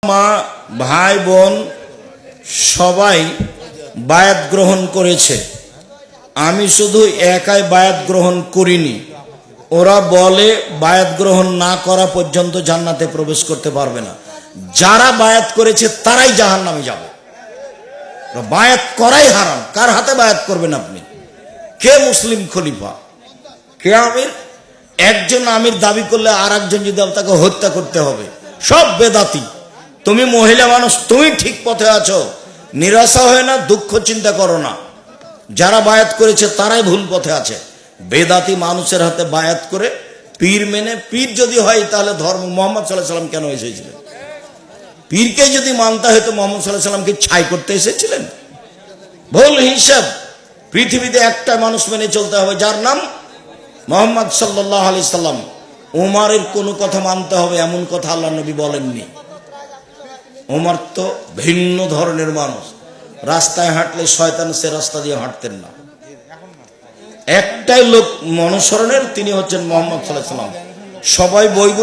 মা ভাই বোন সবাই বায়াত গ্রহণ করেছে, আমি শুধু একাই বায়াত গ্রহণ করিনি। ওরা বলে বায়াত গ্রহণ না করা পর্যন্ত জান্নাতে প্রবেশ করতে পারবে না। যারা বায়াত করেছে তারাই জাহান্নামে যাবে। বায়াত করাই হারাম। কার হাতে বায়াত করবেন আপনি? কে মুসলিম খলিফা, কে আমির? একজন আমির দাবি করলে আর একজন যদি তাকে হত্যা করতে হবে। সব বেদাতি। তুমি মহিলা মানুষ, তুমি ঠিক পথে আছো, নিরাশা হয় না, দুঃখ চিন্তা করো না। যারা বায়াত করেছে তারাই ভুল পথে আছে। বেদাতি মানুষের হাতে বায়াত করে পীর মেনে, পীর যদি হয় তাহলে ধর্ম মোহাম্মদ সাল্লাল্লাহু আলাইহি সাল্লাম কেন এসেছিলেন? পীরকে যদি মানতে হয় তো মোহাম্মদ সাল্লাল্লাহু আলাইহি সাল্লামকে ছাই করতে এসেছিলেন? ভুল হিসাব। পৃথিবীতে একটা মানুষ মেনে চলতে হবে, যার নাম মোহাম্মদ সাল্লাল্লাহু আলাইহি সাল্লাম। উমারের কোনো কথা মানতে হবে এমন কথা আল্লাহ নবী বলেননি। উমর তো ভিন্ন ধরনের মানুষ। রাস্তায় হাঁটলে শয়তান সে রাস্তা দিয়ে হাঁটতেন না। একটাই লোক অনুসরণের, তিনি হচ্ছেন মোহাম্মদ সাল্লাল্লাহু আলাইহি সাল্লাম। সবাই বইগুলো